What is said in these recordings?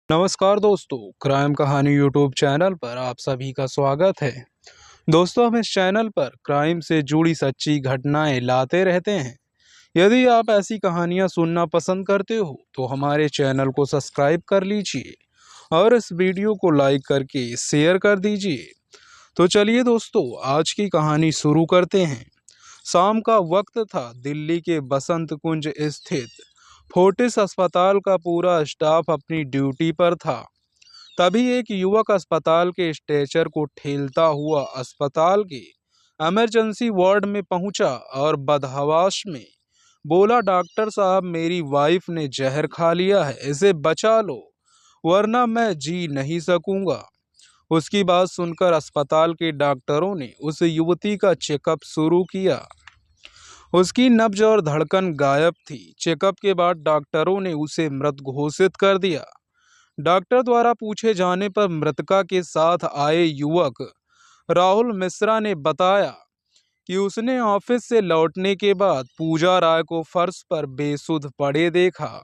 नमस्कार दोस्तों, क्राइम कहानी यूट्यूब चैनल पर आप सभी का स्वागत है। दोस्तों, हम इस चैनल पर क्राइम से जुड़ी सच्ची घटनाएं लाते रहते हैं। यदि आप ऐसी कहानियां सुनना पसंद करते हो तो हमारे चैनल को सब्सक्राइब कर लीजिए और इस वीडियो को लाइक करके शेयर कर दीजिए। तो चलिए दोस्तों, आज की कहानी शुरू करते हैं। शाम का वक्त था। दिल्ली के बसंत कुंज स्थित फोर्टिस अस्पताल का पूरा स्टाफ अपनी ड्यूटी पर था। तभी एक युवक अस्पताल के स्ट्रेचर को ठेलता हुआ अस्पताल के इमरजेंसी वार्ड में पहुंचा और बदहवास में बोला, डॉक्टर साहब, मेरी वाइफ ने जहर खा लिया है, इसे बचा लो वरना मैं जी नहीं सकूंगा। उसकी बात सुनकर अस्पताल के डॉक्टरों ने उस युवती का चेकअप शुरू किया। उसकी नब्ज और धड़कन गायब थी। चेकअप के बाद डॉक्टरों ने उसे मृत घोषित कर दिया। डॉक्टर द्वारा पूछे जाने पर मृतका के साथ आए युवक राहुल मिश्रा ने बताया कि उसने ऑफिस से लौटने के बाद पूजा राय को फर्श पर बेसुध पड़े देखा।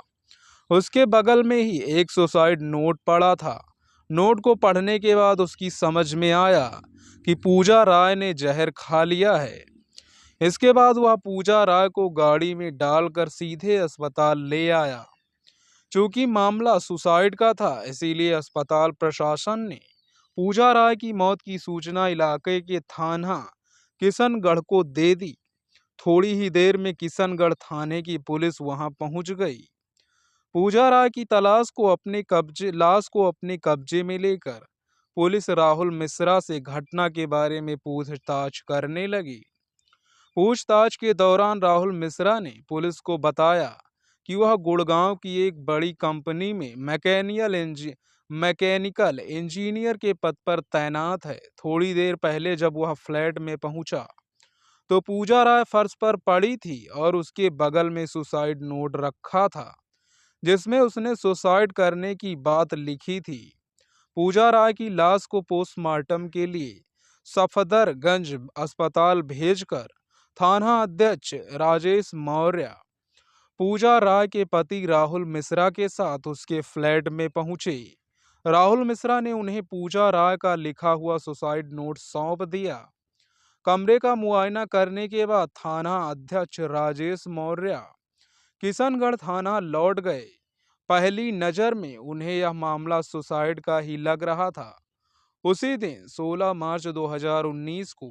उसके बगल में ही एक सुसाइड नोट पड़ा था। नोट को पढ़ने के बाद उसकी समझ में आया कि पूजा राय ने जहर खा लिया है। इसके बाद वह पूजा राय को गाड़ी में डालकर सीधे अस्पताल ले आया। चूंकि मामला सुसाइड का था, इसीलिए अस्पताल प्रशासन ने पूजा राय की मौत की सूचना इलाके के थाना किशनगढ़ को दे दी। थोड़ी ही देर में किशनगढ़ थाने की पुलिस वहां पहुंच गई। पूजा राय की लाश को अपने कब्जे में लेकर पुलिस राहुल मिश्रा से घटना के बारे में पूछताछ करने लगी। पूछताछ के दौरान राहुल मिश्रा ने पुलिस को बताया कि वह गुड़गांव की एक बड़ी कंपनी में मैकेनिकल इंजीनियर के पद पर तैनात है। थोड़ी देर पहले जब वह फ्लैट में पहुंचा तो पूजा राय फर्श पर पड़ी थी और उसके बगल में सुसाइड नोट रखा था, जिसमें उसने सुसाइड करने की बात लिखी थी। पूजा राय की लाश को पोस्टमार्टम के लिए सफदरगंज अस्पताल भेजकर थाना अध्यक्ष राजेश मौर्य पूजा राय के पति राहुल मिश्रा के साथ उसके फ्लैट में पहुंचे। राहुल मिश्रा ने उन्हें पूजा राय का लिखा हुआ सुसाइड नोट सौंप दिया। कमरे का मुआयना करने के बाद थाना अध्यक्ष राजेश मौर्य किशनगढ़ थाना लौट गए। पहली नजर में उन्हें यह मामला सुसाइड का ही लग रहा था। उसी दिन 16 मार्च 2019 को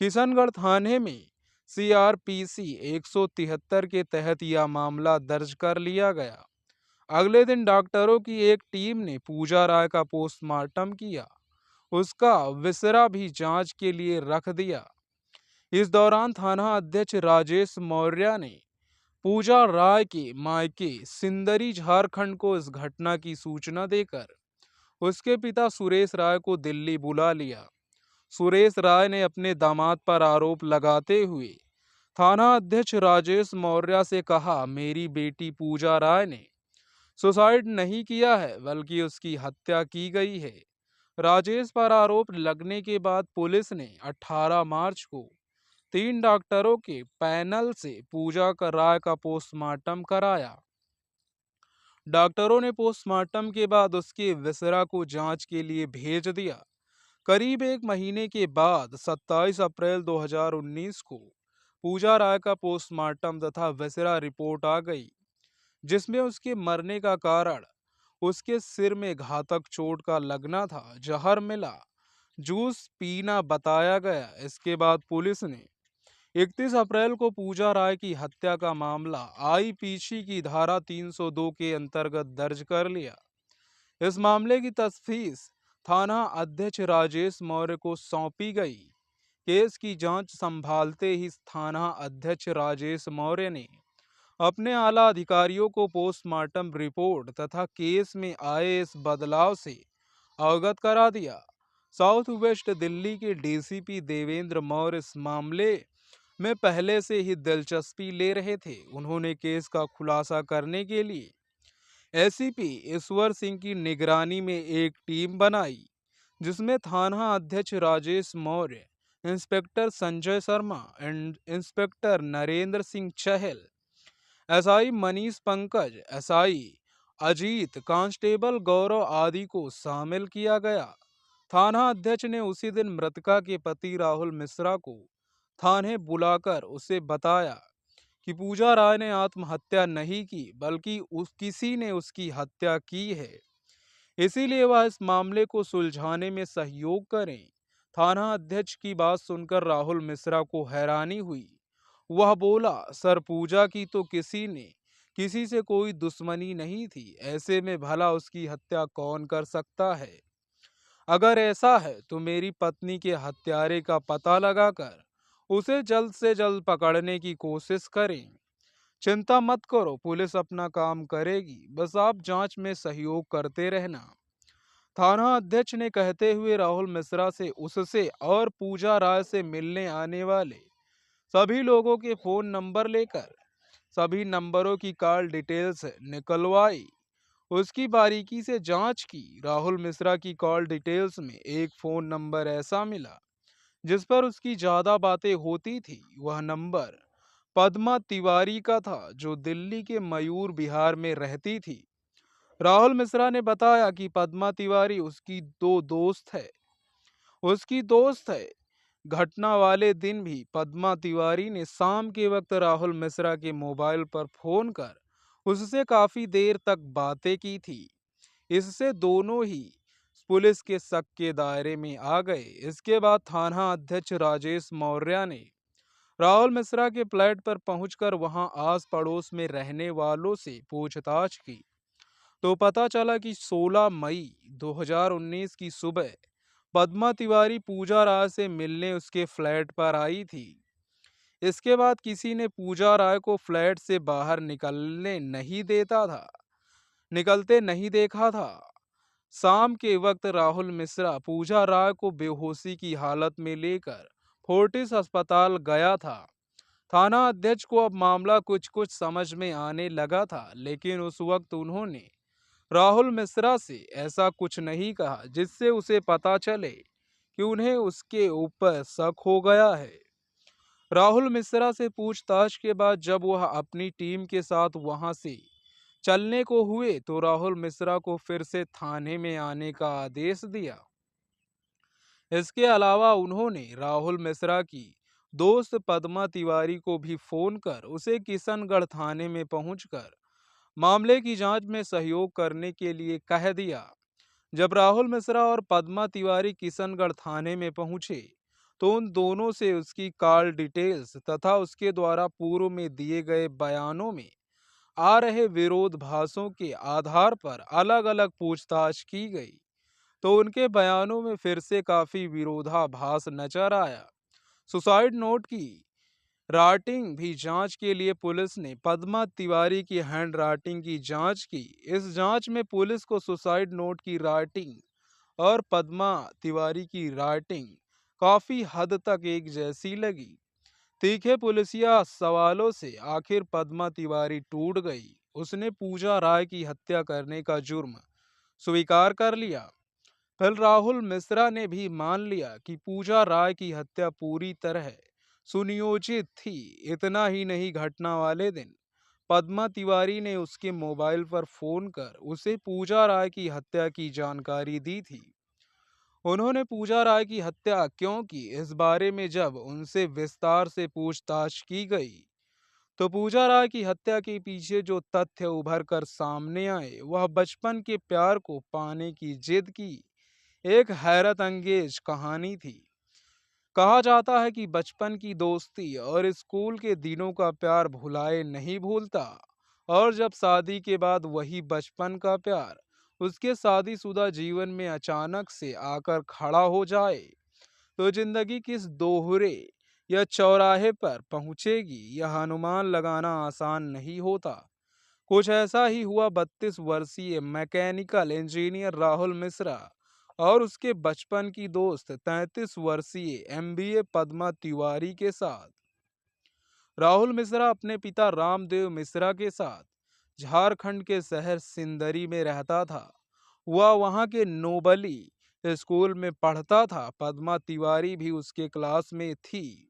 किशनगढ़ थाने में सीआरपीसी 173 के तहत यह मामला दर्ज कर लिया गया। अगले दिन डॉक्टरों की एक टीम ने पूजा राय का पोस्टमार्टम किया। उसका विसरा भी जांच के लिए रख दिया। इस दौरान थाना अध्यक्ष राजेश मौर्य ने पूजा राय के मायके सिंदरी झारखंड को इस घटना की सूचना देकर उसके पिता सुरेश राय को दिल्ली बुला लिया। सुरेश राय ने अपने दामाद पर आरोप लगाते हुए थाना अध्यक्ष राजेश मौर्य से कहा, मेरी बेटी पूजा राय ने सुसाइड नहीं किया है बल्कि उसकी हत्या की गई है। राजेश पर आरोप लगने के बाद पुलिस ने 18 मार्च को 3 डॉक्टरों के पैनल से पूजा राय का पोस्टमार्टम कराया। डॉक्टरों ने पोस्टमार्टम के बाद उसके विसरा को जांच के लिए भेज दिया। करीब एक महीने के बाद 27 अप्रैल 2019 को पूजा राय का पोस्टमार्टम तथा विसरा रिपोर्ट आ गई, जिसमें उसके मरने का कारण उसके सिर में घातक चोट का लगना था। जहर मिला जूस पीना बताया गया। इसके बाद पुलिस ने 31 अप्रैल को पूजा राय की हत्या का मामला आईपीसी की धारा 302 के अंतर्गत दर्ज कर लिया। इस मामले की तफ्तीश थाना अध्यक्ष राजेश मौर्य को सौंपी गई। केस की जांच संभालते ही थाना अध्यक्ष राजेश मौर्य ने अपने आला अधिकारियों को पोस्टमार्टम रिपोर्ट तथा केस में आए इस बदलाव से अवगत करा दिया। साउथ वेस्ट दिल्ली के डीसीपी देवेंद्र मौर्य इस मामले में पहले से ही दिलचस्पी ले रहे थे। उन्होंने केस का खुलासा करने के लिए एसीपी ईश्वर सिंह की निगरानी में एक टीम बनाई, जिसमें थाना अध्यक्ष Rajesh Maurya, inspector Sanjay Sharma and inspector Narendra Singh Chahal, SI Manish Pankaj, SI Ajit, constable Gaurav आदि को शामिल किया गया। थाना अध्यक्ष ने उसी दिन मृतका के पति राहुल मिश्रा को थाने बुलाकर उसे बताया कि पूजा राय ने आत्महत्या नहीं की, बल्कि किसी ने उसकी हत्या की है। इसीलिए वह इस मामले को सुलझाने में सहयोग करें। थाना अध्यक्ष की बात सुनकर राहुल मिश्रा को हैरानी हुई। वह बोला, सर, पूजा की तो किसी से कोई दुश्मनी नहीं थी। ऐसे में भला उसकी हत्या कौन कर सकता है? अगर ऐसा है तो मेरी पत्नी के हत्यारे का पता लगाकर उसे जल्द से जल्द पकड़ने की कोशिश करें। चिंता मत करो, पुलिस अपना काम करेगी, बस आप जांच में सहयोग करते रहना। थाना अध्यक्ष ने कहते हुए राहुल मिश्रा से उससे और पूजा राय से मिलने आने वाले सभी लोगों के फोन नंबर लेकर सभी नंबरों की कॉल डिटेल्स निकलवाई। उसकी बारीकी से जांच की। राहुल मिश्रा की कॉल डिटेल्स में एक फोन नंबर ऐसा मिला जिस पर उसकी ज्यादा बातें होती थी। वह नंबर पद्मा तिवारी का था, जो दिल्ली के मयूर बिहार में रहती थी। राहुल मिश्रा ने बताया कि पद्मा तिवारी उसकी दोस्त है। घटना वाले दिन भी पद्मा तिवारी ने शाम के वक्त राहुल मिश्रा के मोबाइल पर फोन कर उससे काफी देर तक बातें की थी। इससे दोनों ही पुलिस के शक के दायरे में आ गए। इसके बाद थाना अध्यक्ष राजेश मौर्य ने राहुल मिश्रा के फ्लैट पर पहुंचकर वहां आस पड़ोस में रहने वालों से पूछताछ की, तो पता चला कि 16 मई 2019 की सुबह पद्मा तिवारी पूजा राय से मिलने उसके फ्लैट पर आई थी। इसके बाद किसी ने पूजा राय को फ्लैट से बाहर निकलते नहीं देखा था। शाम के वक्त राहुल मिश्रा पूजा राय को बेहोशी की हालत में लेकर फोर्टिस अस्पताल गया था। थाना अध्यक्ष को अब मामला कुछ कुछ समझ में आने लगा था, लेकिन उस वक्त उन्होंने राहुल मिश्रा से ऐसा कुछ नहीं कहा जिससे उसे पता चले कि उन्हें उसके ऊपर शक हो गया है। राहुल मिश्रा से पूछताछ के बाद जब वह अपनी टीम के साथ वहां से चलने को हुए तो राहुल मिश्रा को फिर से थाने में आने का आदेश दिया। इसके अलावा उन्होंने राहुल मिश्रा की दोस्त पद्मा तिवारी को भी फोन कर उसे किशनगढ़ थाने में पहुंचकर मामले की जांच में सहयोग करने के लिए कह दिया। जब राहुल मिश्रा और पद्मा तिवारी किशनगढ़ थाने में पहुंचे तो उन दोनों से उसकी कॉल डिटेल्स तथा उसके द्वारा पूर्व में दिए गए बयानों में आ रहे विरोधाभासों के आधार पर अलग अलग पूछताछ की गई, तो उनके बयानों में फिर से काफी विरोधाभास नजर आया। सुसाइड नोट की राइटिंग भी जांच के लिए पुलिस ने पद्मा तिवारी की हैंड राइटिंग की जांच की। इस जांच में पुलिस को सुसाइड नोट की राइटिंग और पद्मा तिवारी की राइटिंग काफी हद तक एक जैसी लगी। तीखे पुलिसिया सवालों से आखिर पद्मा तिवारी टूट गई। उसने पूजा राय की हत्या करने का जुर्म स्वीकार कर लिया। फिर राहुल मिश्रा ने भी मान लिया कि पूजा राय की हत्या पूरी तरह सुनियोजित थी। इतना ही नहीं, घटना वाले दिन पद्मा तिवारी ने उसके मोबाइल पर फोन कर उसे पूजा राय की हत्या की जानकारी दी थी। उन्होंने पूजा राय की हत्या क्यों की, इस बारे में जब उनसे विस्तार से पूछताछ की गई तो पूजा राय की हत्या के पीछे जो तथ्य उभर कर सामने आए वह बचपन के प्यार को पाने की जिद की एक हैरत अंगेज कहानी थी। कहा जाता है कि बचपन की दोस्ती और स्कूल के दिनों का प्यार भुलाए नहीं भूलता, और जब शादी के बाद वही बचपन का प्यार उसके शादीशुदा जीवन में अचानक से आकर खड़ा हो जाए तो जिंदगी किस दोहरे या चौराहे पर पहुंचेगी, यह अनुमान लगाना आसान नहीं होता। कुछ ऐसा ही हुआ 32 वर्षीय मैकेनिकल इंजीनियर राहुल मिश्रा और उसके बचपन की दोस्त 33 वर्षीय एमबीए पद्मा तिवारी के साथ। राहुल मिश्रा अपने पिता रामदेव मिश्रा के साथ झारखंड के शहर सिंदरी में रहता था। वह वहां के नोबली स्कूल में पढ़ता था। पद्मा तिवारी भी उसके क्लास में थी।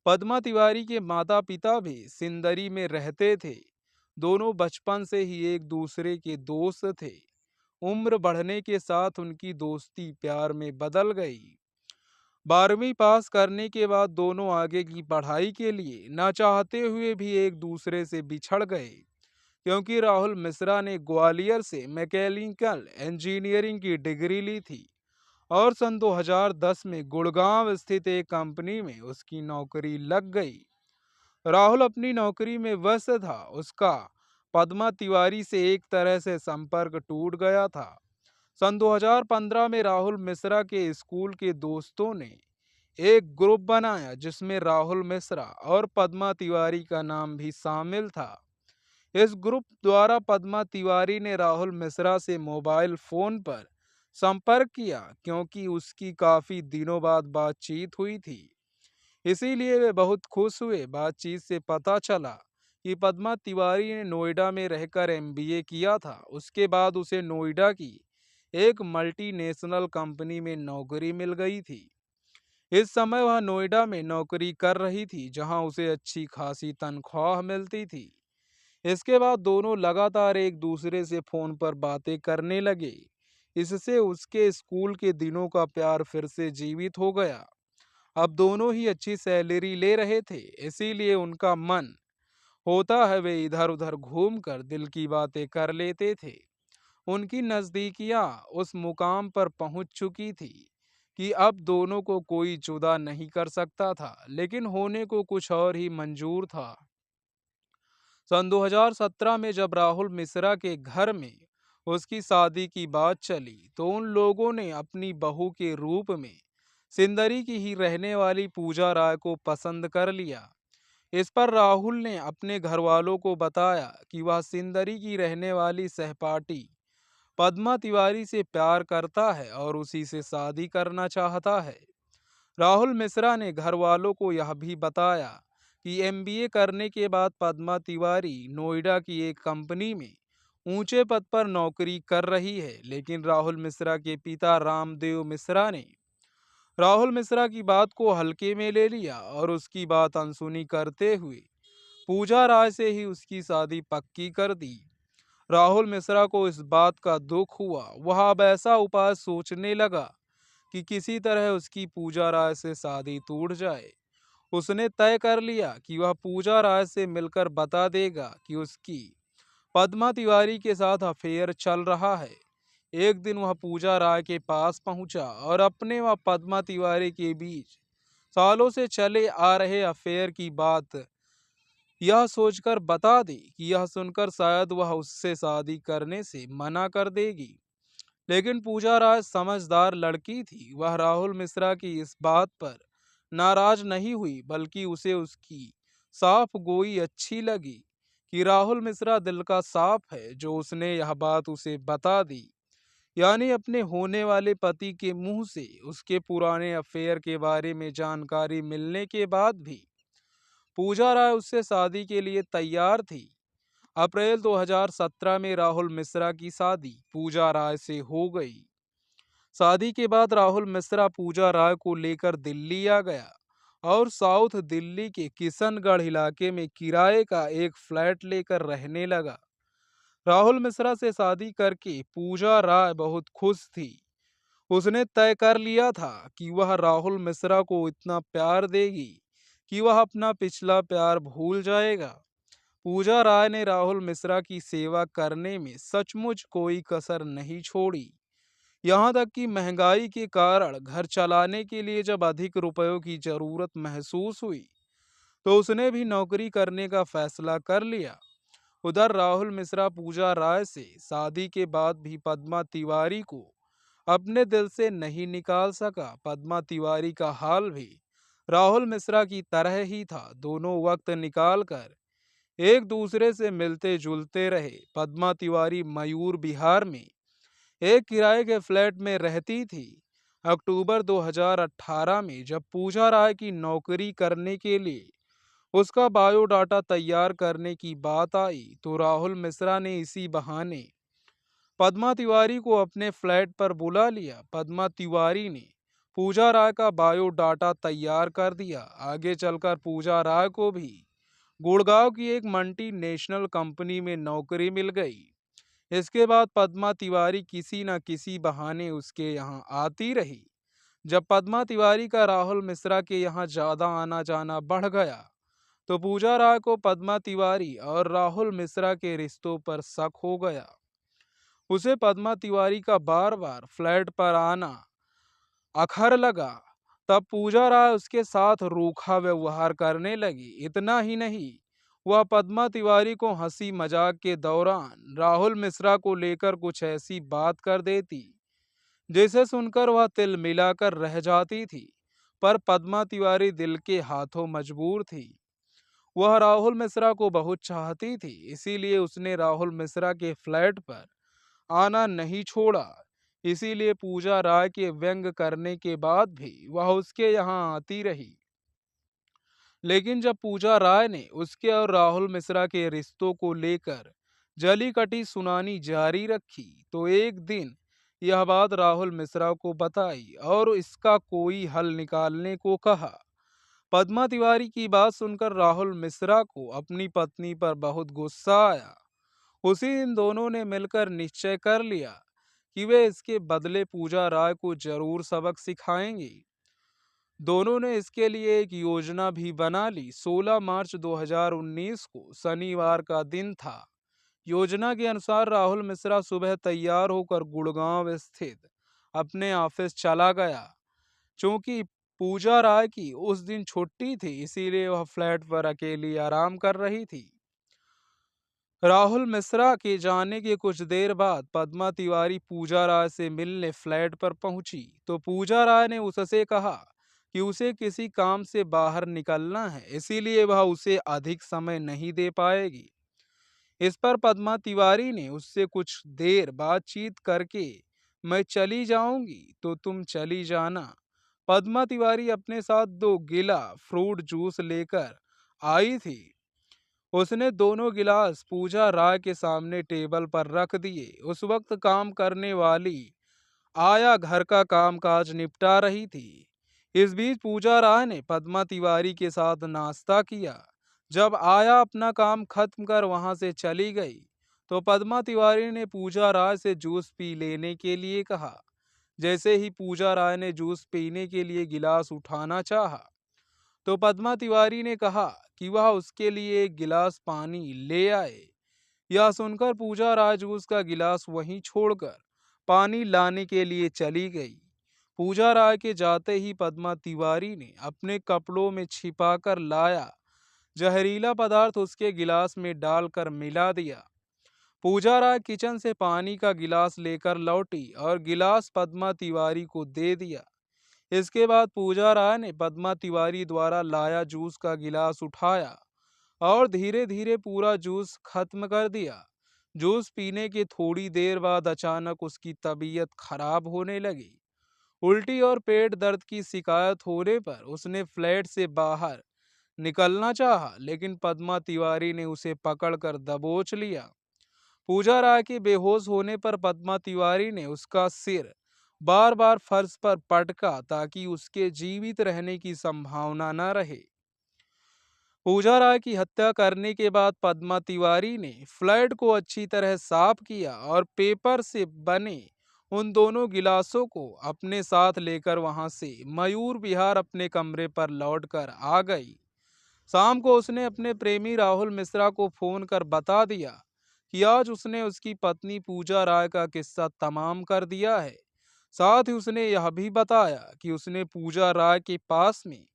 पद्मा तिवारी के माता पिता भी सिंदरी में रहते थे। दोनों बचपन से ही एक दूसरे के दोस्त थे। उम्र बढ़ने के साथ उनकी दोस्ती प्यार में बदल गई। 12वीं पास करने के बाद दोनों आगे की पढ़ाई के लिए ना चाहते हुए भी एक दूसरे से बिछड़ गए, क्योंकि राहुल मिश्रा ने ग्वालियर से मैकेनिकल इंजीनियरिंग की डिग्री ली थी और सन 2010 में गुड़गांव स्थित एक कंपनी में उसकी नौकरी लग गई। राहुल अपनी नौकरी में व्यस्त था। उसका पद्मा तिवारी से एक तरह से संपर्क टूट गया था। सन 2015 में राहुल मिश्रा के स्कूल के दोस्तों ने एक ग्रुप बनाया जिसमें राहुल मिश्रा और पद्मा तिवारी का नाम भी शामिल था। इस ग्रुप द्वारा पद्मा तिवारी ने राहुल मिश्रा से मोबाइल फोन पर संपर्क किया, क्योंकि उसकी काफी दिनों बाद बातचीत हुई थी। इसीलिए वे बहुत खुश हुए। बातचीत से पता चला कि पद्मा तिवारी ने नोएडा में रहकर एमबीए किया था। उसके बाद उसे नोएडा की एक मल्टीनेशनल कंपनी में नौकरी मिल गई थी। इस समय वह नोएडा में नौकरी कर रही थी, जहां उसे अच्छी खासी तनख्वाह मिलती थी। इसके बाद दोनों लगातार एक दूसरे से फोन पर बातें करने लगे। इससे उसके स्कूल के दिनों का प्यार फिर से जीवित हो गया। अब दोनों ही अच्छी सैलरी ले रहे थे, इसीलिए उनका मन होता है वे इधर उधर घूमकर दिल की बातें कर लेते थे। उनकी नजदीकियां उस मुकाम पर पहुंच चुकी थी कि अब दोनों को कोई जुदा नहीं कर सकता था, लेकिन होने को कुछ और ही मंजूर था। सन 2017 में जब राहुल मिश्रा के घर में उसकी शादी की बात चली, तो उन लोगों ने अपनी बहू के रूप में सिंदरी की ही रहने वाली पूजा राय को पसंद कर लिया। इस पर राहुल ने अपने घर वालों को बताया कि वह सिंदरी की रहने वाली सहपाठी पद्मा तिवारी से प्यार करता है और उसी से शादी करना चाहता है। राहुल मिश्रा ने घर वालों को यह भी बताया कि एमबीए करने के बाद पद्मा तिवारी नोएडा की एक कंपनी में ऊंचे पद पर नौकरी कर रही है, लेकिन राहुल मिश्रा के पिता रामदेव मिश्रा ने राहुल मिश्रा की बात को हल्के में ले लिया और उसकी बात अनसुनी करते हुए पूजा राय से ही उसकी शादी पक्की कर दी। राहुल मिश्रा को इस बात का दुख हुआ। वह अब ऐसा उपाय सोचने लगा कि किसी तरह उसकी पूजा राय से शादी टूट जाए। उसने तय कर लिया कि वह पूजा राय से मिलकर बता देगा कि उसकी पद्मा तिवारी के साथ अफेयर चल रहा है। एक दिन वह पूजा राय के पास पहुंचा और अपने व पद्मा तिवारी के बीच सालों से चले आ रहे अफेयर की बात यह सोचकर बता दी कि यह सुनकर शायद वह उससे शादी करने से मना कर देगी। लेकिन पूजा राय समझदार लड़की थी। वह राहुल मिश्रा की इस बात पर नाराज नहीं हुई, बल्कि उसे उसकी साफ गोई अच्छी लगी कि राहुल मिश्रा दिल का साफ है। जो उसने यह बात उसे बता दी, यानी अपने होने वाले पति के मुंह से उसके पुराने अफेयर के बारे में जानकारी मिलने के बाद भी पूजा राय उससे शादी के लिए तैयार थी। अप्रैल 2017 में राहुल मिश्रा की शादी पूजा राय से हो गई। शादी के बाद राहुल मिश्रा पूजा राय को लेकर दिल्ली आ गया और साउथ दिल्ली के किशनगढ़ इलाके में किराए का एक फ्लैट लेकर रहने लगा। राहुल मिश्रा से शादी करके पूजा राय बहुत खुश थी। उसने तय कर लिया था कि वह राहुल मिश्रा को इतना प्यार देगी कि वह अपना पिछला प्यार भूल जाएगा। पूजा राय ने राहुल मिश्रा की सेवा करने में सचमुच कोई कसर नहीं छोड़ी। यहाँ तक कि महंगाई के कारण घर चलाने के लिए जब अधिक रुपयों की जरूरत महसूस हुई, तो उसने भी नौकरी करने का फैसला कर लिया। उधर राहुल मिश्रा पूजा राय से शादी के बाद भी पद्मा तिवारी को अपने दिल से नहीं निकाल सका। पद्मा तिवारी का हाल भी राहुल मिश्रा की तरह ही था। दोनों वक्त निकालकर एक दूसरे से मिलते जुलते रहे। पद्मा तिवारी मयूर बिहार में एक किराए के फ्लैट में रहती थी। अक्टूबर 2018 में जब पूजा राय की नौकरी करने के लिए उसका बायोडाटा तैयार करने की बात आई, तो राहुल मिश्रा ने इसी बहाने पद्मा तिवारी को अपने फ्लैट पर बुला लिया। पद्मा तिवारी ने पूजा राय का बायोडाटा तैयार कर दिया। आगे चलकर पूजा राय को भी गुड़गांव की एक मल्टीनेशनल कंपनी में नौकरी मिल गई। इसके बाद पद्मा तिवारी किसी न किसी बहाने उसके यहाँ आती रही। जब पद्मा तिवारी का राहुल मिश्रा के यहाँ ज्यादा आना जाना बढ़ गया, तो पूजा राय को पद्मा तिवारी और राहुल मिश्रा के रिश्तों पर शक हो गया। उसे पद्मा तिवारी का बार बार फ्लैट पर आना अखर लगा। तब पूजा राय उसके साथ रूखा व्यवहार करने लगी। इतना ही नहीं, वह पद्मा तिवारी को हंसी मजाक के दौरान राहुल मिश्रा को लेकर कुछ ऐसी बात कर देती जिसे सुनकर वह तिल मिलाकर रह जाती थी। पर पद्मा तिवारी दिल के हाथों मजबूर थी। वह राहुल मिश्रा को बहुत चाहती थी, इसीलिए उसने राहुल मिश्रा के फ्लैट पर आना नहीं छोड़ा। इसीलिए पूजा राय के व्यंग करने के बाद भी वह उसके यहाँ आती रही। लेकिन जब पूजा राय ने उसके और राहुल मिश्रा के रिश्तों को लेकर जली कटी सुनानी जारी रखी, तो एक दिन यह बात राहुल मिश्रा को बताई और इसका कोई हल निकालने को कहा। पद्मा तिवारी की बात सुनकर राहुल मिश्रा को अपनी पत्नी पर बहुत गुस्सा आया। उसी दिन दोनों ने मिलकर निश्चय कर लिया कि वे इसके बदले पूजा राय को जरूर सबक सिखाएंगे। दोनों ने इसके लिए एक योजना भी बना ली। 16 मार्च 2019 को शनिवार का दिन था। योजना के अनुसार राहुल मिश्रा सुबह तैयार होकर गुड़गांव स्थित अपने ऑफिस चला गया। क्योंकि पूजा राय की उस दिन छुट्टी थी, इसीलिए वह फ्लैट पर अकेली आराम कर रही थी। राहुल मिश्रा के जाने के कुछ देर बाद पद्मा तिवारी पूजा राय से मिलने फ्लैट पर पहुंची, तो पूजा राय ने उससे कहा कि उसे किसी काम से बाहर निकलना है, इसीलिए वह उसे अधिक समय नहीं दे पाएगी। इस पर पद्मा तिवारी ने उससे कुछ देर बातचीत करके, मैं चली जाऊंगी तो तुम चली जाना। पद्मा तिवारी अपने साथ 2 गिला फ्रूट जूस लेकर आई थी। उसने दोनों गिलास पूजा राय के सामने टेबल पर रख दिए। उस वक्त काम करने वाली आया घर का कामकाज निपटा रही थी। इस बीच पूजा राय ने पद्मा तिवारी के साथ नाश्ता किया। जब आया अपना काम खत्म कर वहां से चली गई, तो पद्मा तिवारी ने पूजा राय से जूस पी लेने के लिए कहा। जैसे ही पूजा राय ने जूस पीने के लिए गिलास उठाना चाहा, तो पद्मा तिवारी ने कहा कि वह उसके लिए एक गिलास पानी ले आए। यह सुनकर पूजा राय जूस का गिलास वहीं छोड़कर पानी लाने के लिए चली गई। पूजा राय के जाते ही पद्मा तिवारी ने अपने कपड़ों में छिपाकर लाया जहरीला पदार्थ उसके गिलास में डालकर मिला दिया। पूजा राय किचन से पानी का गिलास लेकर लौटी और गिलास पद्मा तिवारी को दे दिया। इसके बाद पूजा राय ने पद्मा तिवारी द्वारा लाया जूस का गिलास उठाया और धीरे धीरे पूरा जूस खत्म कर दिया। जूस पीने के थोड़ी देर बाद अचानक उसकी तबीयत खराब होने लगी। उल्टी और पेट दर्द की शिकायत होने पर उसने फ्लैट से बाहर निकलना चाहा, लेकिन पद्मा तिवारी ने उसे पकड़कर दबोच लिया। पूजा राय के बेहोश होने पर पद्मा तिवारी ने उसका सिर बार बार फर्श पर पटका ताकि उसके जीवित रहने की संभावना न रहे। पूजा राय की हत्या करने के बाद पद्मा तिवारी ने फ्लैट को अच्छी तरह साफ किया और पेपर से बने उन दोनों गिलासों को अपने साथ लेकर वहां से मयूर विहार अपने कमरे पर लौटकर आ गई। शाम को उसने अपने प्रेमी राहुल मिश्रा को फोन कर बता दिया कि आज उसने उसकी पत्नी पूजा राय का किस्सा तमाम कर दिया है। साथ ही उसने यह भी बताया कि उसने पूजा राय के पास में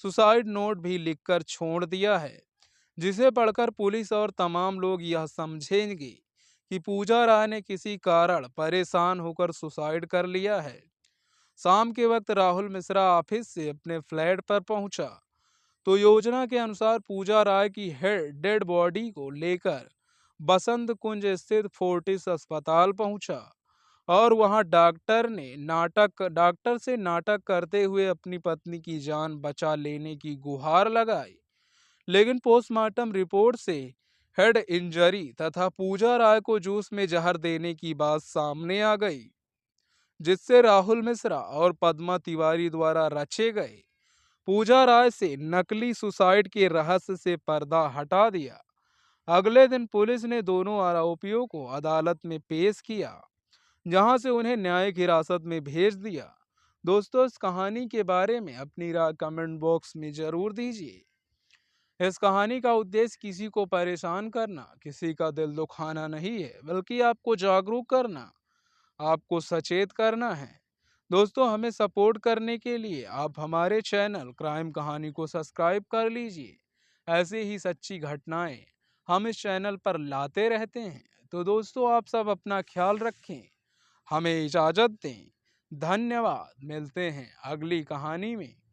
सुसाइड नोट भी लिखकर छोड़ दिया है, जिसे पढ़कर पुलिस और तमाम लोग यह समझेंगे कि पूजा राय ने किसी कारण परेशान होकर सुसाइड कर लिया है। शाम के वक्त राहुल मिश्रा ऑफिस से अपने फ्लैट पर पहुंचा, तो योजना के अनुसार पूजा राय की डेड बॉडी को लेकर बसंत कुंज स्थित फोर्टिस अस्पताल पहुंचा और वहां डॉक्टर से नाटक करते हुए अपनी पत्नी की जान बचा लेने की गुहार लगाई। लेकिन पोस्टमार्टम रिपोर्ट से हेड इंजरी तथा पूजा राय को जूस में जहर देने की बात सामने आ गई, जिससे राहुल मिश्रा और पद्मा तिवारी द्वारा रचे गए पूजा राय से नकली सुसाइड के रहस्य से पर्दा हटा दिया। अगले दिन पुलिस ने दोनों आरोपियों को अदालत में पेश किया, जहां से उन्हें न्यायिक हिरासत में भेज दिया। दोस्तों, इस कहानी के बारे में अपनी राय कमेंट बॉक्स में जरूर दीजिए। इस कहानी का उद्देश्य किसी को परेशान करना, किसी का दिल दुखाना नहीं है, बल्कि आपको जागरूक करना, आपको सचेत करना है। दोस्तों, हमें सपोर्ट करने के लिए आप हमारे चैनल क्राइम कहानी को सब्सक्राइब कर लीजिए। ऐसे ही सच्ची घटनाएं हम इस चैनल पर लाते रहते हैं। तो दोस्तों, आप सब अपना ख्याल रखें, हमें इजाज़त दें। धन्यवाद। मिलते हैं अगली कहानी में।